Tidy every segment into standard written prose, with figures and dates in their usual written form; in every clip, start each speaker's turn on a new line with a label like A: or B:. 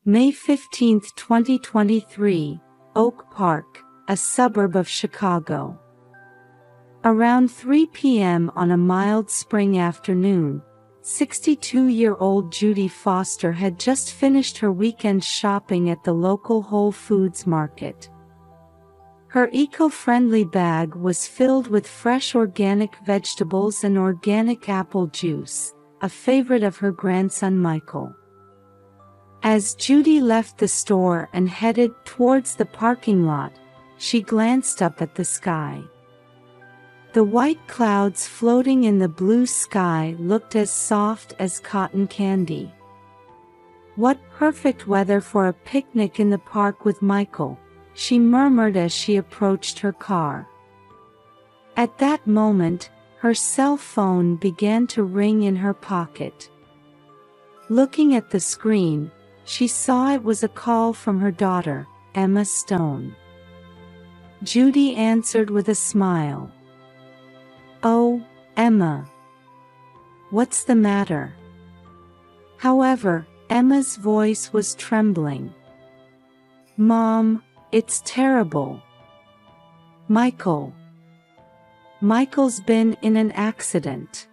A: May 15, 2023, Oak Park, a suburb of Chicago. Around 3 p.m. on a mild spring afternoon, 62-year-old Judy Foster had just finished her weekend shopping at the local Whole Foods market. Her eco-friendly bag was filled with fresh organic vegetables and organic apple juice, a favorite of her grandson Michael. As Judy left the store and headed towards the parking lot, she glanced up at the sky. The white clouds floating in the blue sky looked as soft as cotton candy. "What perfect weather for a picnic in the park with Michael," she murmured as she approached her car. At that moment, her cell phone began to ring in her pocket. Looking at the screen, she saw it was a call from her daughter, Emma Stone. Judy answered with a smile. "Oh, Emma. What's the matter?" However, Emma's voice was trembling. "Mom, it's terrible. Michael's been in an accident."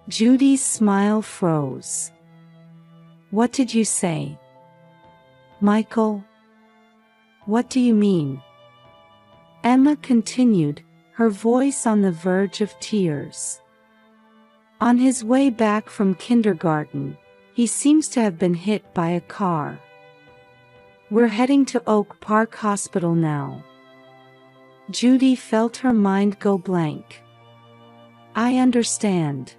A: Judy's smile froze. "What did you say? Michael? What do you mean?" Emma continued, her voice on the verge of tears. "On his way back from kindergarten, he seems to have been hit by a car. We're heading to Oak Park Hospital now." Judy felt her mind go blank. "I understand.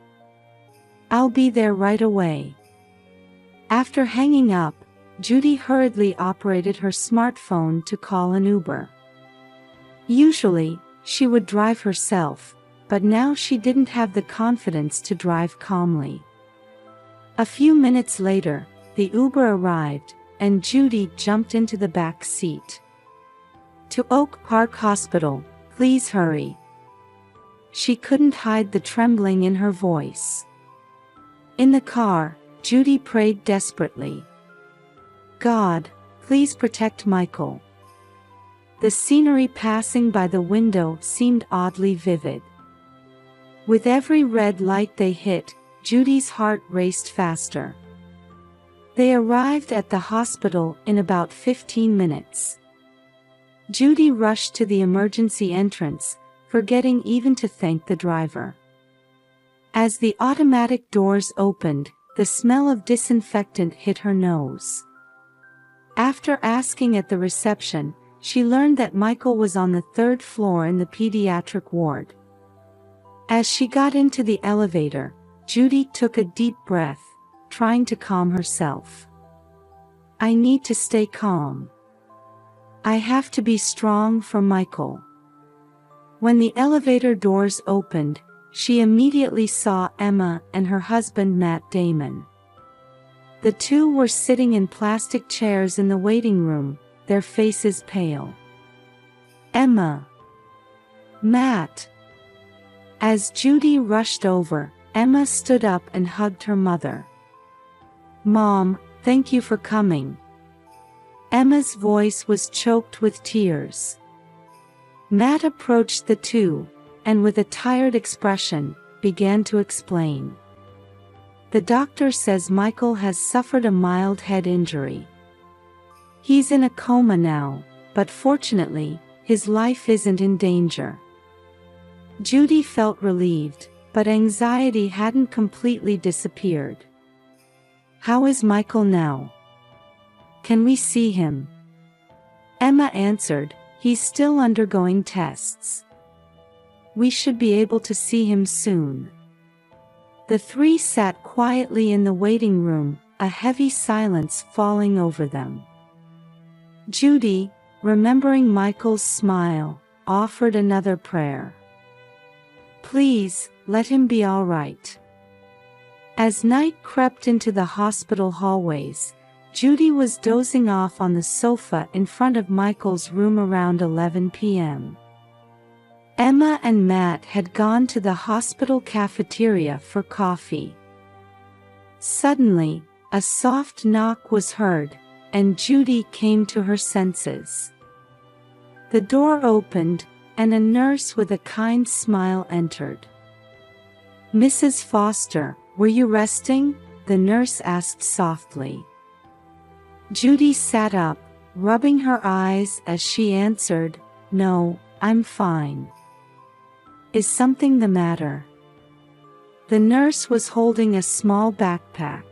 A: I'll be there right away." After hanging up, Judy hurriedly operated her smartphone to call an Uber. Usually, she would drive herself, but now she didn't have the confidence to drive calmly. A few minutes later, the Uber arrived, and Judy jumped into the back seat. "To Oak Park Hospital, please hurry." She couldn't hide the trembling in her voice. In the car, Judy prayed desperately. "God, please protect Michael." The scenery passing by the window seemed oddly vivid. With every red light they hit, Judy's heart raced faster. They arrived at the hospital in about 15 minutes. Judy rushed to the emergency entrance, forgetting even to thank the driver. As the automatic doors opened, the smell of disinfectant hit her nose. After asking at the reception, she learned that Michael was on the 3rd floor in the pediatric ward. As she got into the elevator, Judy took a deep breath, trying to calm herself. "I need to stay calm. I have to be strong for Michael." When the elevator doors opened, she immediately saw Emma and her husband Matt Damon. The two were sitting in plastic chairs in the waiting room, their faces pale. "Emma. Matt." As Judy rushed over, Emma stood up and hugged her mother. "Mom, thank you for coming." Emma's voice was choked with tears. Matt approached the two, and with a tired expression, began to explain. "The doctor says Michael has suffered a mild head injury. He's in a coma now, but fortunately, his life isn't in danger." Judy felt relieved, but anxiety hadn't completely disappeared. "How is Michael now? Can we see him?" Emma answered, "He's still undergoing tests. We should be able to see him soon." The three sat quietly in the waiting room, a heavy silence falling over them. Judy, remembering Michael's smile, offered another prayer. "Please, let him be all right." As night crept into the hospital hallways, Judy was dozing off on the sofa in front of Michael's room around 11 p.m. Emma and Matt had gone to the hospital cafeteria for coffee. Suddenly, A soft knock was heard, and Judy came to her senses. The door opened, and a nurse with a kind smile entered. "Mrs. Foster, were you resting?" the nurse asked softly. Judy sat up, rubbing her eyes as she answered, "No, I'm fine." "Is something the matter?" The nurse was holding a small backpack.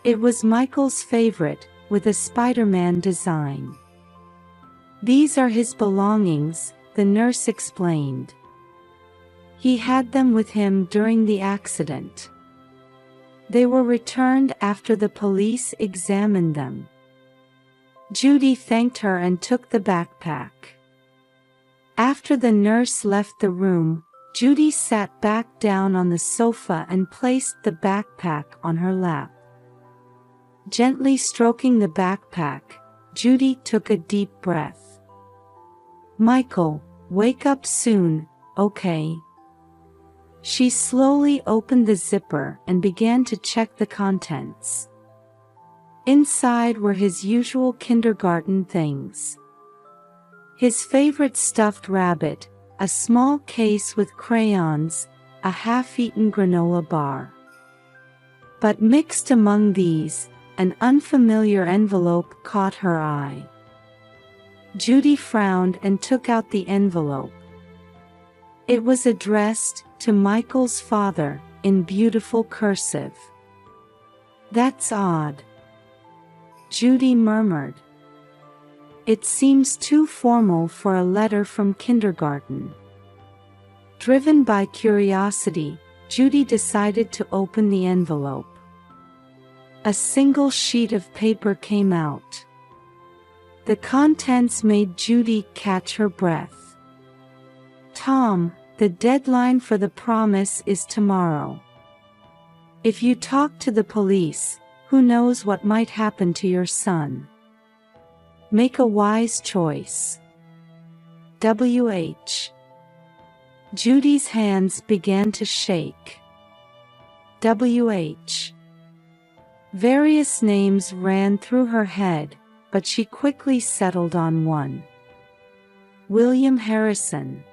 A: It was Michael's favorite, with a Spider-Man design. "These are his belongings," the nurse explained. "He had them with him during the accident. They were returned after the police examined them." Judy thanked her and took the backpack. After the nurse left the room, Judy sat back down on the sofa and placed the backpack on her lap. Gently stroking the backpack, Judy took a deep breath. "Michael, wake up soon, okay?" She slowly opened the zipper and began to check the contents. Inside were his usual kindergarten things. His favorite stuffed rabbit, a small case with crayons, a half-eaten granola bar. But mixed among these, an unfamiliar envelope caught her eye. Judy frowned and took out the envelope. It was addressed to Michael's father, in beautiful cursive. "That's odd," Judy murmured. "It seems too formal for a letter from kindergarten." Driven by curiosity, Judy decided to open the envelope. A single sheet of paper came out. The contents made Judy catch her breath. "Tom, the deadline for the promise is tomorrow. If you talk to the police, who knows what might happen to your son? Make a wise choice. W.H." Judy's hands began to shake. W.H. Various names ran through her head, but she quickly settled on one. William Harrison.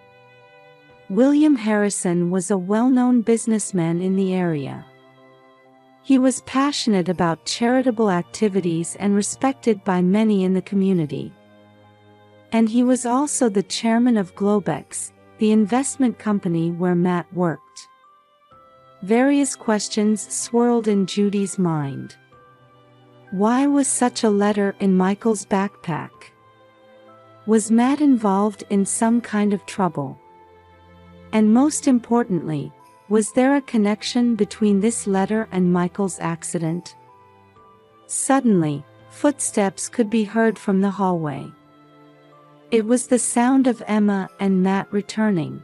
A: William Harrison was a well-known businessman in the area. He was passionate about charitable activities and respected by many in the community. And he was also the chairman of Globex, the investment company where Matt worked. Various questions swirled in Judy's mind. Why was such a letter in Michael's backpack? Was Matt involved in some kind of trouble? And most importantly, was there a connection between this letter and Michael's accident? Suddenly, footsteps could be heard from the hallway. It was the sound of Emma and Matt returning.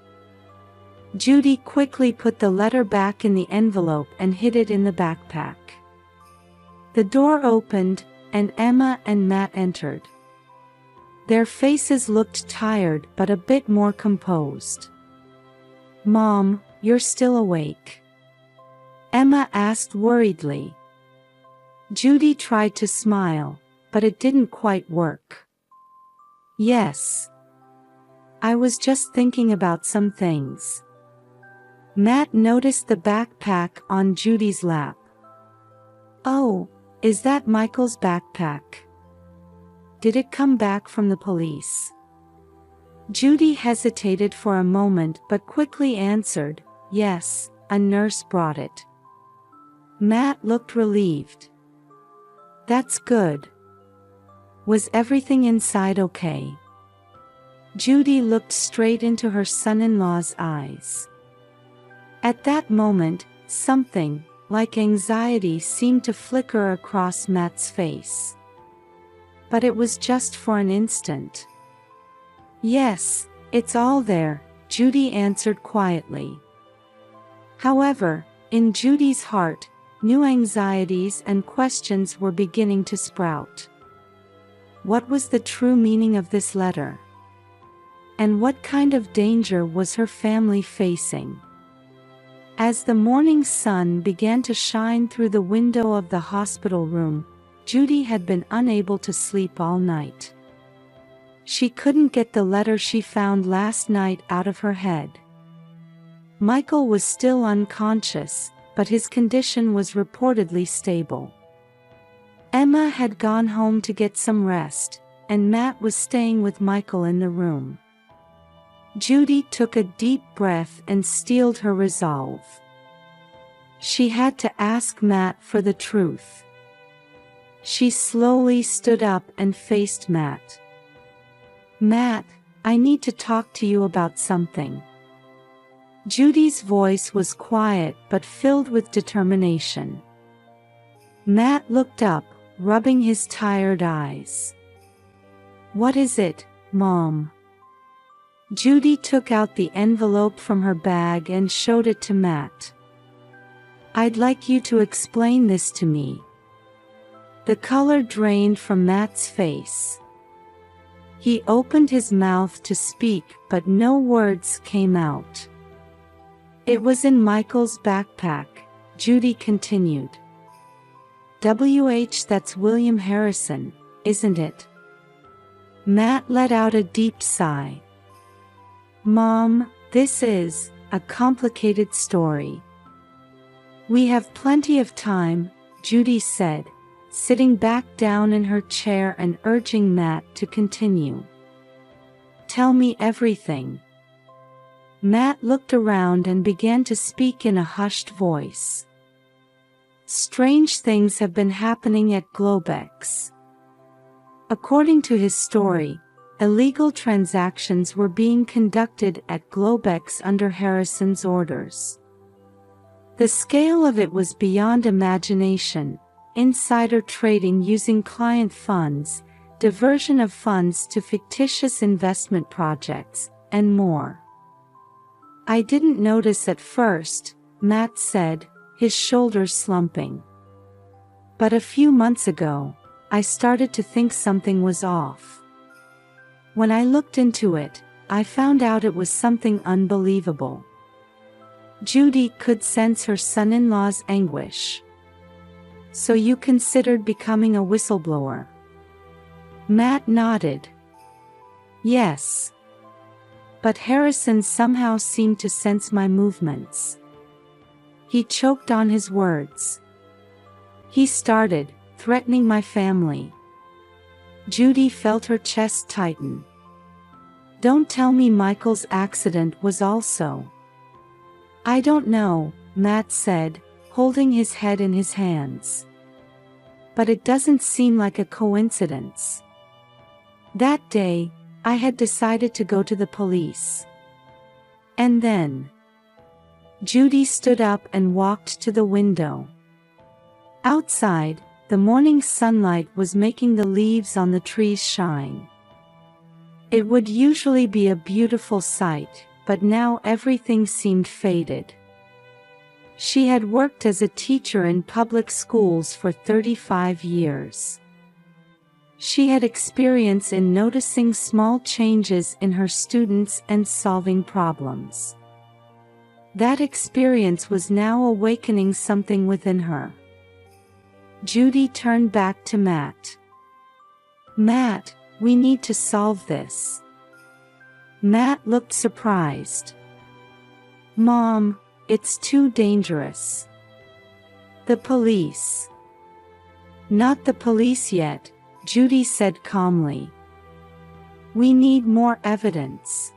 A: Judy quickly put the letter back in the envelope and hid it in the backpack. The door opened, and Emma and Matt entered. Their faces looked tired but a bit more composed. "Mom, you're still awake?" Emma asked worriedly. Judy tried to smile, but it didn't quite work. "Yes. I was just thinking about some things." Matt noticed the backpack on Judy's lap. "Oh, is that Michael's backpack? Did it come back from the police?" Judy hesitated for a moment but quickly answered, "Yes, a nurse brought it." Matt looked relieved. "That's good. Was everything inside okay?" Judy looked straight into her son-in-law's eyes. At that moment, something, like anxiety, seemed to flicker across Matt's face. But it was just for an instant. "Yes, it's all there," Judy answered quietly. However, in Judy's heart, new anxieties and questions were beginning to sprout. What was the true meaning of this letter? And what kind of danger was her family facing? As the morning sun began to shine through the window of the hospital room, Judy had been unable to sleep all night. She couldn't get the letter she found last night out of her head. Michael was still unconscious, but his condition was reportedly stable. Emma had gone home to get some rest, and Matt was staying with Michael in the room. Judy took a deep breath and steeled her resolve. She had to ask Matt for the truth. She slowly stood up and faced Matt. "Matt, I need to talk to you about something." Judy's voice was quiet but filled with determination. Matt looked up, rubbing his tired eyes. "What is it, Mom?" Judy took out the envelope from her bag and showed it to Matt. "I'd like you to explain this to me." The color drained from Matt's face. He opened his mouth to speak, but no words came out. "It was in Michael's backpack," Judy continued. That's William Harrison, isn't it?" Matt let out a deep sigh. "Mom, this is a complicated story." "We have plenty of time," Judy said, sitting back down in her chair and urging Matt to continue. "Tell me everything." Matt looked around and began to speak in a hushed voice. "Strange things have been happening at Globex." According to his story, illegal transactions were being conducted at Globex under Harrison's orders. The scale of it was beyond imagination: insider trading using client funds, diversion of funds to fictitious investment projects, and more. "I didn't notice at first," Matt said, his shoulders slumping. "But a few months ago, I started to think something was off. When I looked into it, I found out it was something unbelievable." Judy could sense her son-in-law's anguish. "So you considered becoming a whistleblower?" Matt nodded. "Yes. But Harrison somehow seemed to sense my movements." He choked on his words. "He started threatening my family." Judy felt her chest tighten. "Don't tell me Michael's accident was also." "I don't know," Matt said, holding his head in his hands. "But it doesn't seem like a coincidence. That day, I had decided to go to the police. And then..." Judy stood up and walked to the window. Outside, the morning sunlight was making the leaves on the trees shine. It would usually be a beautiful sight, but now everything seemed faded. She had worked as a teacher in public schools for 35 years. She had experience in noticing small changes in her students and solving problems. That experience was now awakening something within her. Judy turned back to Matt. "Matt, we need to solve this." Matt looked surprised. "Mom, it's too dangerous." "The police." "Not the police yet," Judy said calmly. "We need more evidence.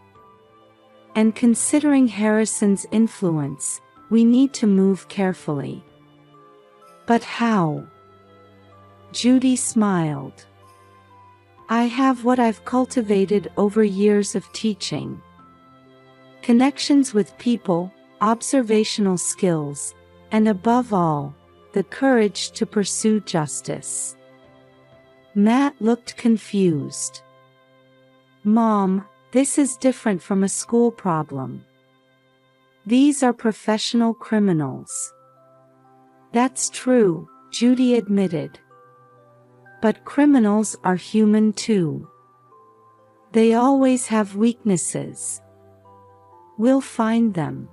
A: And considering Harrison's influence, we need to move carefully." "But how?" Judy smiled. "I have what I've cultivated over years of teaching. Connections with people, observational skills, and above all, the courage to pursue justice." Matt looked confused. "Mom, this is different from a school problem. These are professional criminals." "That's true," Judy admitted. "But criminals are human too. They always have weaknesses. We'll find them."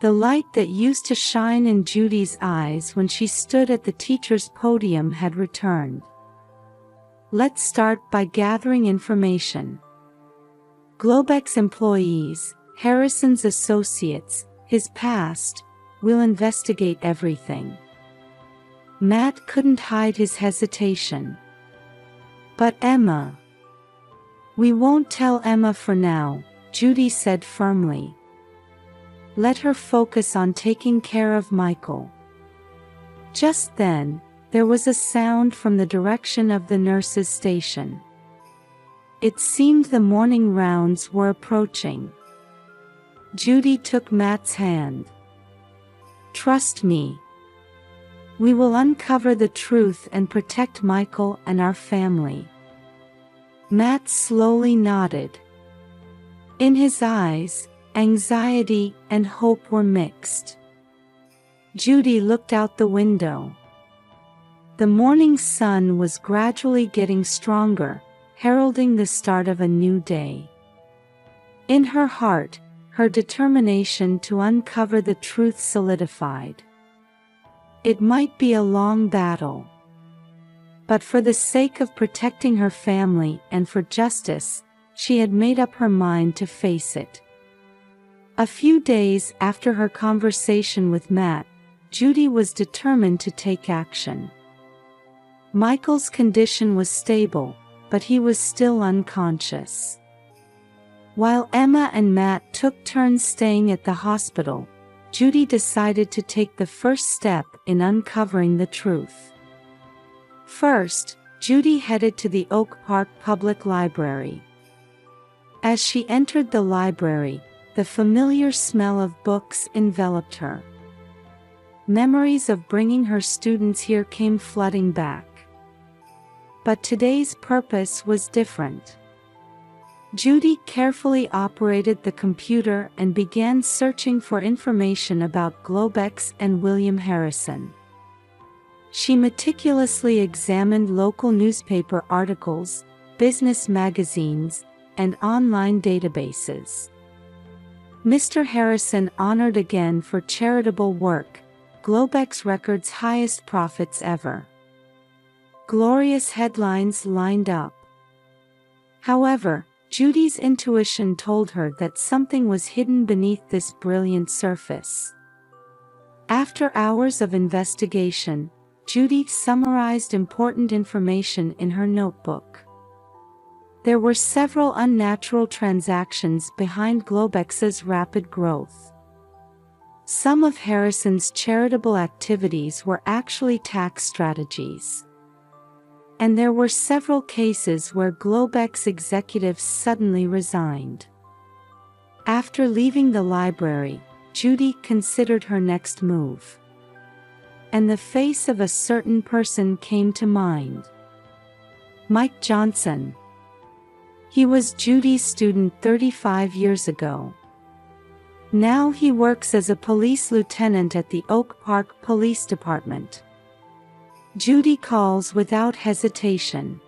A: The light that used to shine in Judy's eyes when she stood at the teacher's podium had returned. Let's start by gathering information. Globex employees, Harrison's associates, his past, we'll investigate everything. Matt couldn't hide his hesitation. But Emma. We won't tell Emma for now, Judy said firmly. Let her focus on taking care of Michael. Just then, there was a sound from the direction of the nurse's station. It seemed the morning rounds were approaching. Judy took Matt's hand. Trust me. We will uncover the truth and protect Michael and our family. Matt slowly nodded. In his eyes, anxiety and hope were mixed. Judy looked out the window. The morning sun was gradually getting stronger, heralding the start of a new day. In her heart, her determination to uncover the truth solidified. It might be a long battle. But for the sake of protecting her family and for justice, she had made up her mind to face it. A few days after her conversation with Matt, Judy was determined to take action. Michael's condition was stable, but he was still unconscious. While Emma and Matt took turns staying at the hospital, Judy decided to take the first step in uncovering the truth. First, Judy headed to the Oak Park Public Library. As she entered the library, the familiar smell of books enveloped her. Memories of bringing her students here came flooding back. But today's purpose was different. Judy carefully operated the computer and began searching for information about Globex and William Harrison. She meticulously examined local newspaper articles, business magazines, and online databases. Mr. Harrison honored again for charitable work, Globex records highest profits ever. Glorious headlines lined up. However, Judy's intuition told her that something was hidden beneath this brilliant surface. After hours of investigation, Judy summarized important information in her notebook. There were several unnatural transactions behind Globex's rapid growth. Some of Harrison's charitable activities were actually tax strategies. And there were several cases where Globex executives suddenly resigned. After leaving the library, Judy considered her next move. And the face of a certain person came to mind. Mike Johnson. He was Judy's student 35 years ago. Now he works as a police lieutenant at the Oak Park Police Department. Judy calls without hesitation.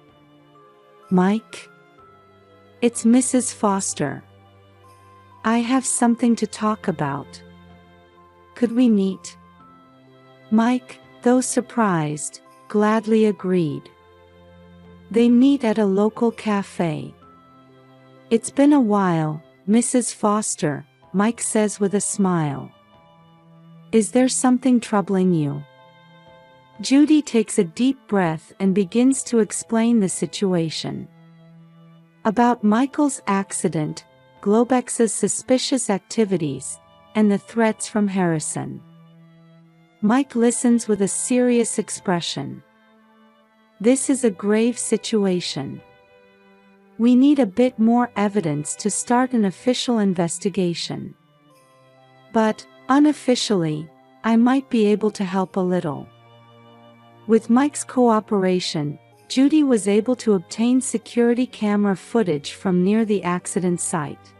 A: Mike? It's Mrs. Foster. I have something to talk about. Could we meet? Mike, though surprised, gladly agreed. They meet at a local cafe. It's been a while, Mrs. Foster, Mike says with a smile. Is there something troubling you? Judy takes a deep breath and begins to explain the situation. About Michael's accident, Globex's suspicious activities, and the threats from Harrison. Mike listens with a serious expression. This is a grave situation. We need a bit more evidence to start an official investigation. But, unofficially, I might be able to help a little. With Mike's cooperation, Judy was able to obtain security camera footage from near the accident site.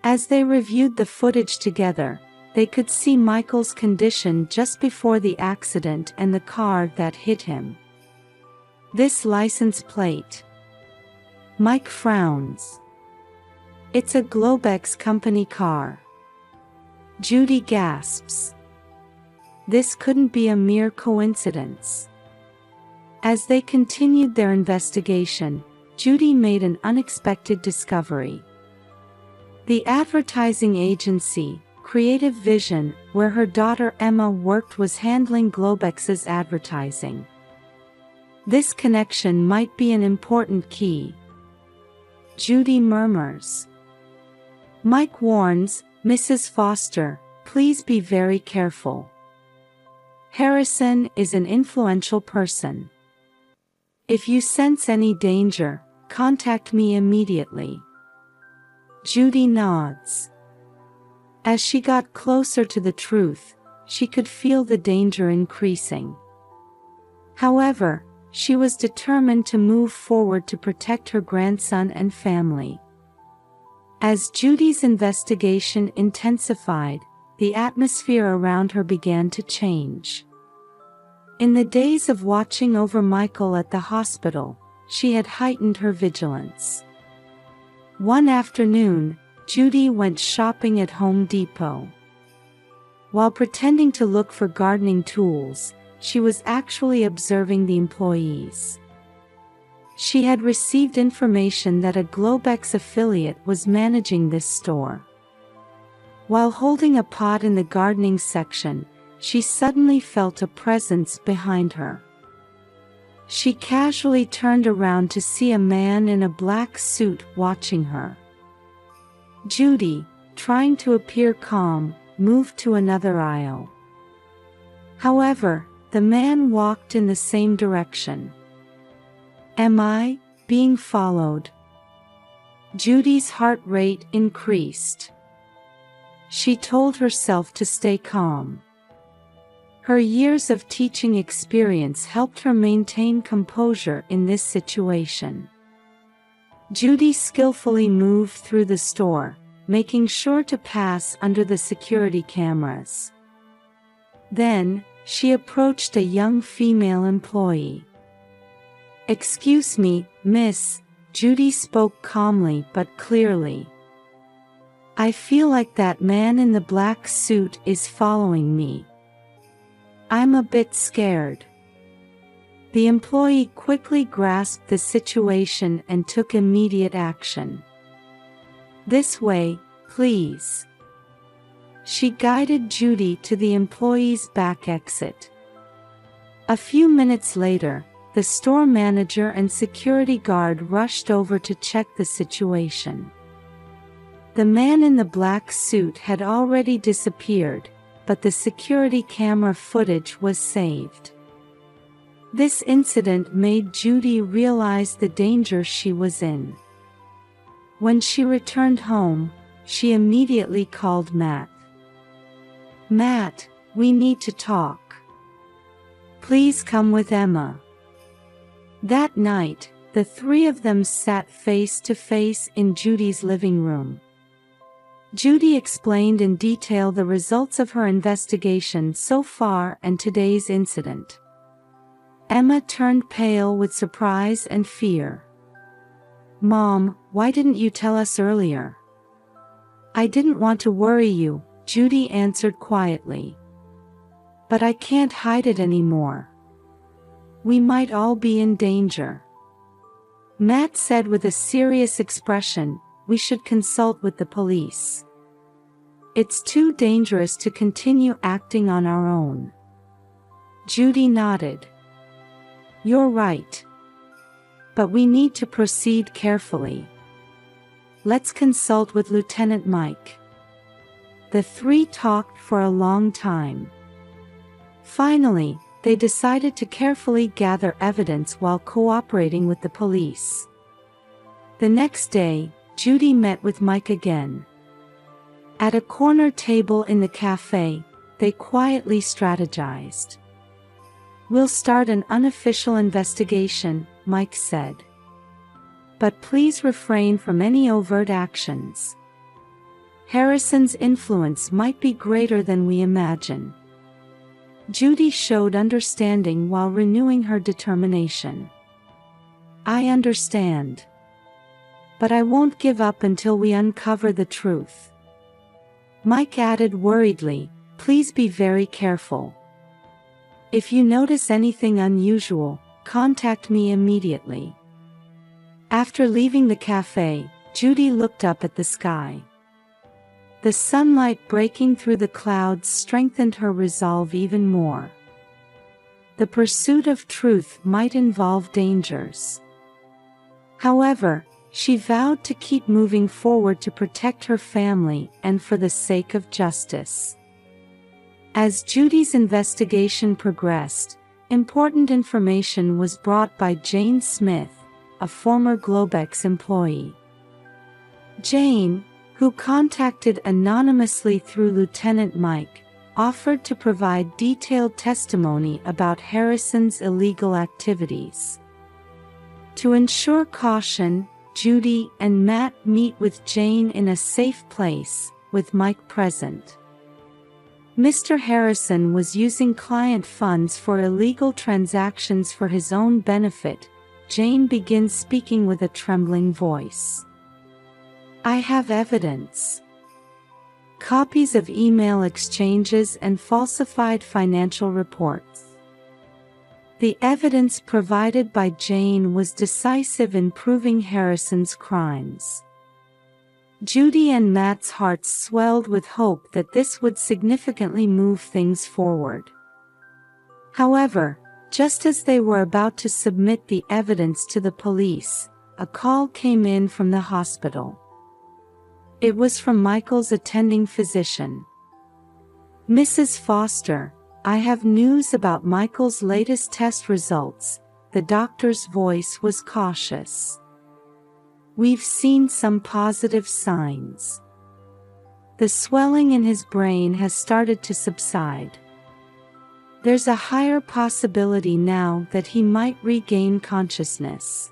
A: As they reviewed the footage together, they could see Michael's condition just before the accident and the car that hit him. This license plate. Mike frowns. It's a Globex company car. Judy gasps. This couldn't be a mere coincidence. As they continued their investigation, Judy made an unexpected discovery. The advertising agency, Creative Vision, where her daughter Emma worked, was handling Globex's advertising. This connection might be an important key. Judy murmurs. Mike warns, Mrs. Foster, please be very careful. Harrison is an influential person. If you sense any danger, contact me immediately. Judy nods. As she got closer to the truth, she could feel the danger increasing. However, she was determined to move forward to protect her grandson and family. As Judy's investigation intensified, the atmosphere around her began to change. In the days of watching over Michael at the hospital, she had heightened her vigilance. One afternoon, Judy went shopping at Home Depot. While pretending to look for gardening tools, she was actually observing the employees. She had received information that a Globex affiliate was managing this store. While holding a pot in the gardening section, she suddenly felt a presence behind her. She casually turned around to see a man in a black suit watching her. Judy, trying to appear calm, moved to another aisle. However, the man walked in the same direction. Am I being followed? Judy's heart rate increased. She told herself to stay calm. Her years of teaching experience helped her maintain composure in this situation. Judy skillfully moved through the store, making sure to pass under the security cameras. Then, she approached a young female employee. "Excuse me, miss," Judy spoke calmly but clearly. "I feel like that man in the black suit is following me. I'm a bit scared." The employee quickly grasped the situation and took immediate action. "This way, please." She guided Judy to the employee's back exit. A few minutes later, the store manager and security guard rushed over to check the situation. The man in the black suit had already disappeared, but the security camera footage was saved. This incident made Judy realize the danger she was in. When she returned home, she immediately called Matt. "Matt, we need to talk. Please come with Emma." That night, the three of them sat face to face in Judy's living room. Judy explained in detail the results of her investigation so far and today's incident. Emma turned pale with surprise and fear. "Mom, why didn't you tell us earlier?" "I didn't want to worry you," Judy answered quietly. "But I can't hide it anymore. We might all be in danger." Matt said with a serious expression, "We should consult with the police. It's too dangerous to continue acting on our own." Judy nodded. "You're right. But we need to proceed carefully. Let's consult with Lieutenant Mike." The three talked for a long time. Finally, they decided to carefully gather evidence while cooperating with the police. The next day, Judy met with Mike again. At a corner table in the cafe, they quietly strategized. "We'll start an unofficial investigation," Mike said. "But please refrain from any overt actions. Harrison's influence might be greater than we imagine." Judy showed understanding while renewing her determination. "I understand. But I won't give up until we uncover the truth." Mike added worriedly, "Please be very careful. If you notice anything unusual, contact me immediately." After leaving the cafe, Judy looked up at the sky. The sunlight breaking through the clouds strengthened her resolve even more. The pursuit of truth might involve dangers. However, she vowed to keep moving forward to protect her family and for the sake of justice. As Judy's investigation progressed, important information was brought by Jane Smith, a former Globex employee. Jane, who contacted anonymously through Lieutenant Mike, offered to provide detailed testimony about Harrison's illegal activities. To ensure caution, Judy and Matt meet with Jane in a safe place, with Mike present. Mr. Harrison was using client funds for illegal transactions for his own benefit. Jane begins speaking with a trembling voice. "I have evidence. Copies of email exchanges and falsified financial reports." The evidence provided by Jane was decisive in proving Harrison's crimes. Judy and Matt's hearts swelled with hope that this would significantly move things forward. However, just as they were about to submit the evidence to the police, a call came in from the hospital. It was from Michael's attending physician. "Mrs. Foster, I have news about Michael's latest test results." The doctor's voice was cautious. "We've seen some positive signs. The swelling in his brain has started to subside. There's a higher possibility now that he might regain consciousness."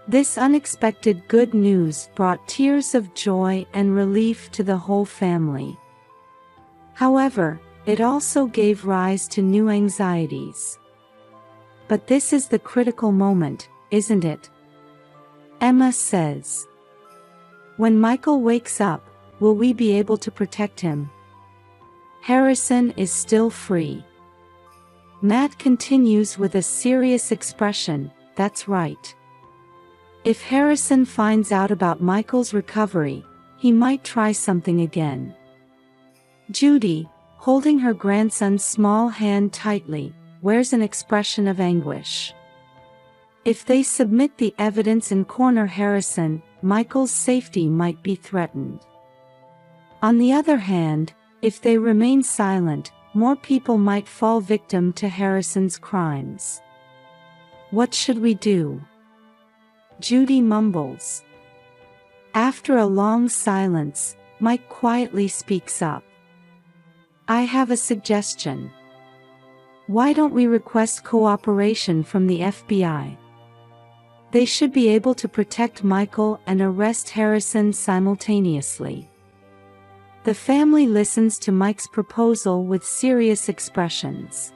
A: This unexpected good news brought tears of joy and relief to the whole family. However, it also gave rise to new anxieties. "But this is the critical moment, isn't it?" Emma says. "When Michael wakes up, will we be able to protect him? Harrison is still free." Matt continues with a serious expression, "That's right. If Harrison finds out about Michael's recovery, he might try something again." Judy, holding her grandson's small hand tightly, wears an expression of anguish. If they submit the evidence and corner Harrison, Michael's safety might be threatened. On the other hand, if they remain silent, more people might fall victim to Harrison's crimes. "What should we do?" Judy mumbles. After a long silence, Mike quietly speaks up. "I have a suggestion. Why don't we request cooperation from the FBI? They should be able to protect Michael and arrest Harrison simultaneously." The family listens to Mike's proposal with serious expressions.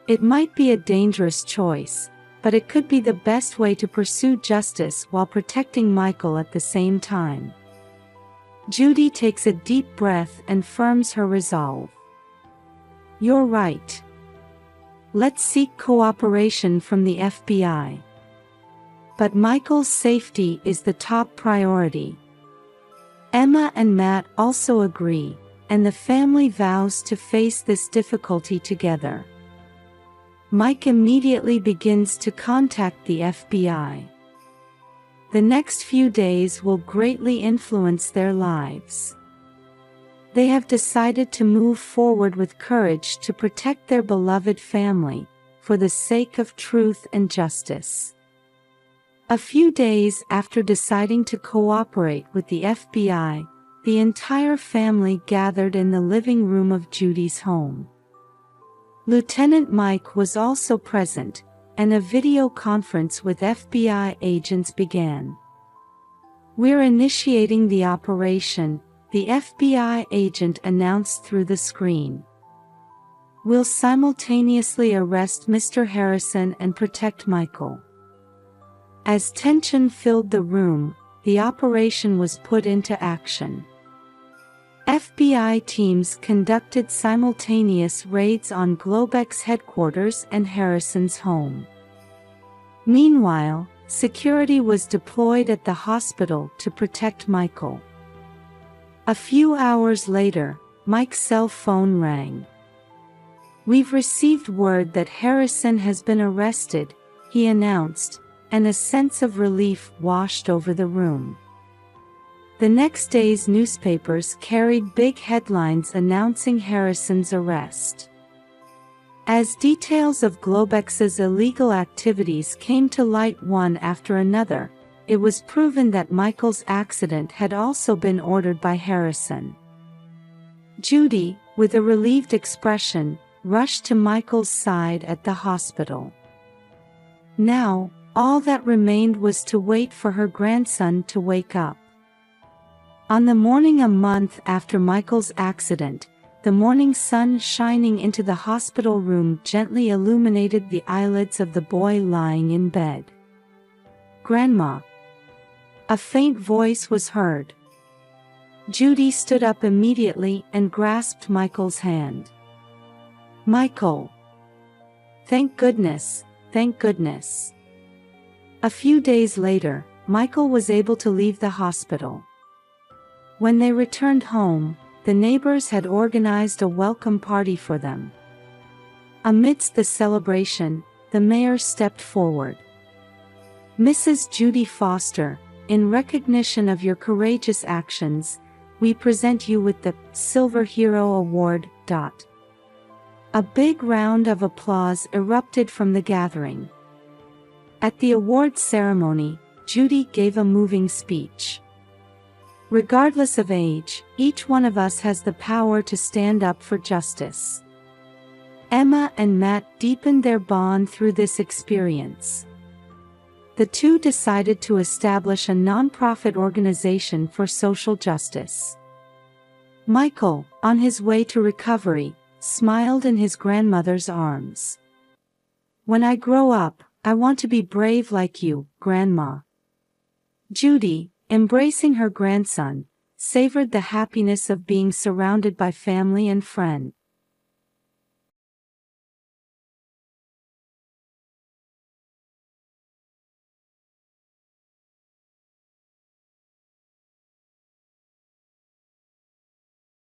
A: It might be a dangerous choice, but it could be the best way to pursue justice while protecting Michael at the same time. Judy takes a deep breath and firms her resolve. "You're right. Let's seek cooperation from the FBI. But Michael's safety is the top priority." Emma and Matt also agree, and the family vows to face this difficulty together. Mike immediately begins to contact the FBI. The next few days will greatly influence their lives. They have decided to move forward with courage to protect their beloved family, for the sake of truth and justice. A few days after deciding to cooperate with the FBI, the entire family gathered in the living room of Judy's home. Lieutenant Mike was also present, and a video conference with FBI agents began. "We're initiating the operation," the FBI agent announced through the screen. "We'll simultaneously arrest Mr. Harrison and protect Michael." As tension filled the room, the operation was put into action. FBI teams conducted simultaneous raids on Globex headquarters and Harrison's home. Meanwhile, security was deployed at the hospital to protect Michael. A few hours later, Mike's cell phone rang. "We've received word that Harrison has been arrested," he announced, and a sense of relief washed over the room. The next day's newspapers carried big headlines announcing Harrison's arrest. As details of Globex's illegal activities came to light one after another, it was proven that Michael's accident had also been ordered by Harrison. Judy, with a relieved expression, rushed to Michael's side at the hospital. Now, all that remained was to wait for her grandson to wake up. On the morning a month after Michael's accident, the morning sun shining into the hospital room gently illuminated the eyelids of the boy lying in bed. "Grandma." A faint voice was heard. Judy stood up immediately and grasped Michael's hand. "Michael! Thank goodness, thank goodness." A few days later, Michael was able to leave the hospital. When they returned home, the neighbors had organized a welcome party for them. Amidst the celebration, the mayor stepped forward. "Mrs. Judy Foster, in recognition of your courageous actions, we present you with the Silver Hero Award." A big round of applause erupted from the gathering. At the awards ceremony, Judy gave a moving speech. "Regardless of age, each one of us has the power to stand up for justice." Emma and Matt deepened their bond through this experience. The two decided to establish a nonprofit organization for social justice. Michael, on his way to recovery, smiled in his grandmother's arms. "When I grow up, I want to be brave like you, Grandma." Judy, embracing her grandson, savored the happiness of being surrounded by family and friends.